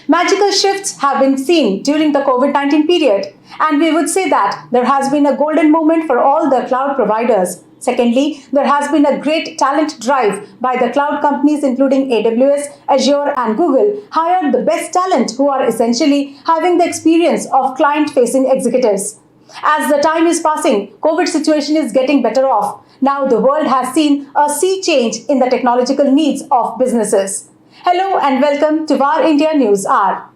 Magical shifts have been seen during the COVID-19 period, and we would say that there has been a golden moment for all the cloud providers. Secondly, there has been a great talent drive by the cloud companies including AWS, Azure and Google hired the best talent who are essentially having the experience of client-facing executives. As the time is passing, COVID situation is getting better off. Now the world has seen a sea change in the technological needs of businesses. Hello and welcome to Var India News Hour.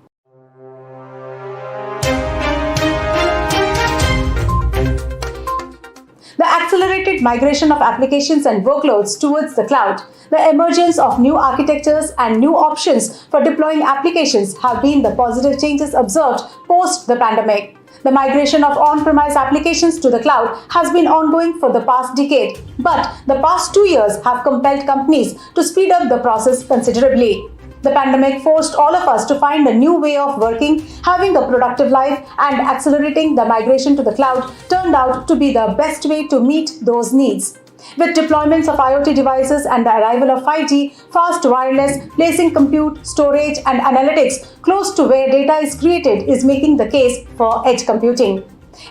The accelerated migration of applications and workloads towards the cloud, the emergence of new architectures and new options for deploying applications have been the positive changes observed post the pandemic. The migration of on-premise applications to the cloud has been ongoing for the past decade, but the past 2 years have compelled companies to speed up the process considerably. The pandemic forced all of us to find a new way of working, having a productive life, and accelerating the migration to the cloud turned out to be the best way to meet those needs. With deployments of IoT devices and the arrival of 5G, fast wireless, placing compute, storage, and analytics close to where data is created is making the case for edge computing.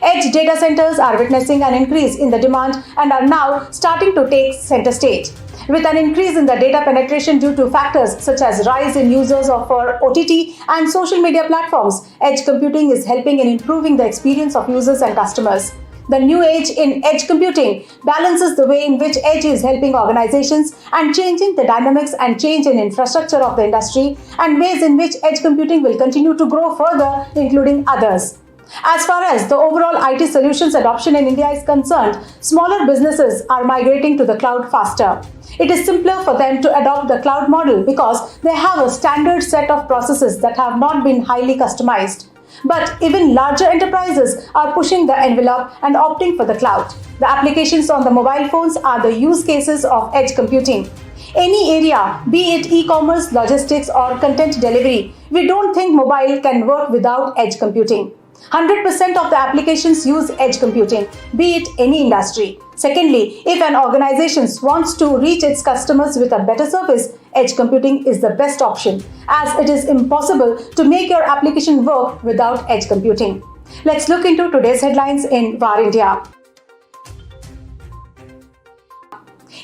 Edge data centers are witnessing an increase in the demand and are now starting to take center stage. With an increase in the data penetration due to factors such as rise in users for OTT and social media platforms, edge computing is helping in improving the experience of users and customers. The new age in edge computing balances the way in which edge is helping organizations and changing the dynamics and change in infrastructure of the industry and ways in which edge computing will continue to grow further, including others. As far as the overall IT solutions adoption in India is concerned, smaller businesses are migrating to the cloud faster. It is simpler for them to adopt the cloud model because they have a standard set of processes that have not been highly customized. But even larger enterprises are pushing the envelope and opting for the cloud. The applications on the mobile phones are the use cases of edge computing. Any area, be it e-commerce, logistics or content delivery, we don't think mobile can work without edge computing. 100% of the applications use edge computing, be it any industry. Secondly, if an organization wants to reach its customers with a better service, edge computing is the best option, as it is impossible to make your application work without edge computing. Let's look into today's headlines in Var India.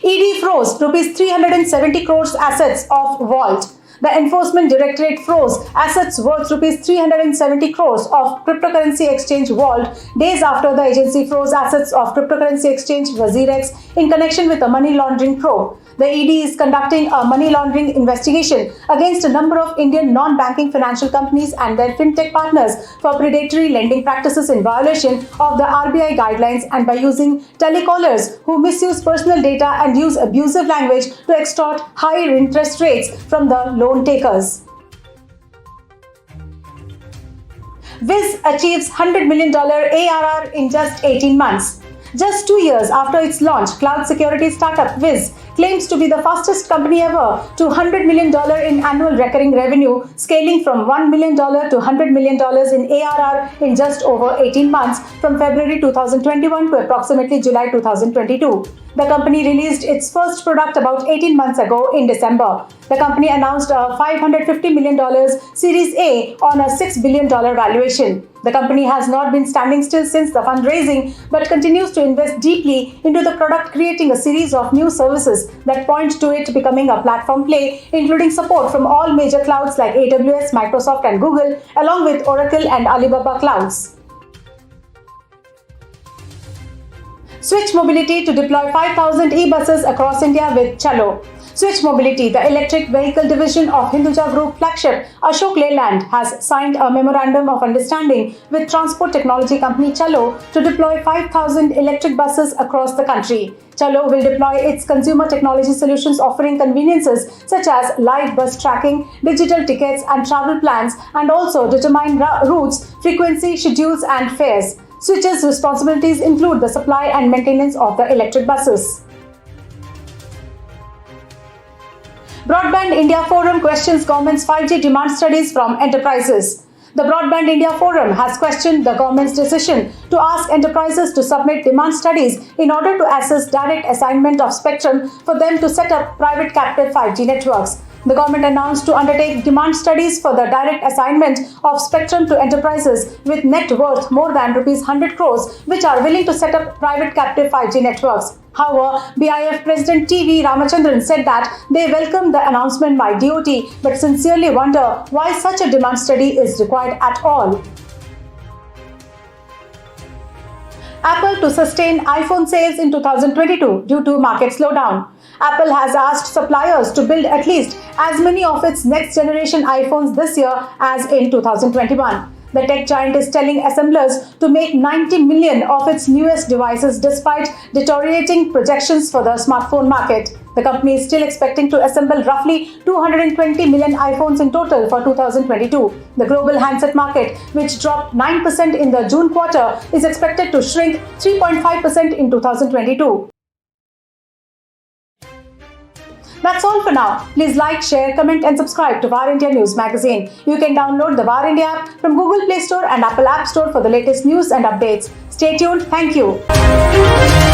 ED froze rupees 370 crores assets of Vauld. The Enforcement Directorate froze assets worth rupees 370 crores of cryptocurrency exchange Vauld days after the agency froze assets of cryptocurrency exchange WazirX in connection with a money laundering probe. The ED is conducting a money laundering investigation against a number of Indian non-banking financial companies and their fintech partners for predatory lending practices in violation of the RBI guidelines and by using telecallers who misuse personal data and use abusive language to extort higher interest rates from the loan takers. Wiz achieves $100 million ARR in just 18 months. Just 2 years after its launch, cloud security startup Wiz claims to be the fastest company ever to $100 million in annual recurring revenue, scaling from $1 million to $100 million in ARR in just over 18 months from February 2021 to approximately July 2022. The company released its first product about 18 months ago in December. The company announced a $550 million Series A on a $6 billion valuation. The company has not been standing still since the fundraising, but continues to invest deeply into the product, creating a series of new services that point to it becoming a platform play, including support from all major clouds like AWS, Microsoft and Google, along with Oracle and Alibaba clouds. Switch Mobility to deploy 5,000 e-buses across India with Chalo. Switch Mobility, the electric vehicle division of Hinduja Group flagship Ashok Leyland, has signed a memorandum of understanding with transport technology company Chalo to deploy 5,000 electric buses across the country. Chalo will deploy its consumer technology solutions offering conveniences such as live bus tracking, digital tickets and travel plans, and also determine routes, frequency, schedules and fares. Switch's responsibilities include the supply and maintenance of the electric buses. Broadband India Forum questions government's 5G demand studies from enterprises. The Broadband India Forum has questioned the government's decision to ask enterprises to submit demand studies in order to assess direct assignment of spectrum for them to set up private captive 5G networks. The government announced to undertake demand studies for the direct assignment of spectrum to enterprises with net worth more than rupees 100 crores, which are willing to set up private captive 5G networks. However, BIF President TV Ramachandran said that they welcome the announcement by DOT but sincerely wonder why such a demand study is required at all. Apple to sustain iPhone sales in 2022 due to market slowdown. Apple has asked suppliers to build at least as many of its next-generation iPhones this year as in 2021. The tech giant is telling assemblers to make 90 million of its newest devices despite deteriorating projections for the smartphone market. The company is still expecting to assemble roughly 220 million iPhones in total for 2022. The global handset market, which dropped 9% in the June quarter, is expected to shrink 3.5% in 2022. That's all for now. Please like, share, comment and subscribe to VAR India News magazine. You can download the VAR India app from Google Play Store and Apple App Store for the latest news and updates. Stay tuned. Thank you.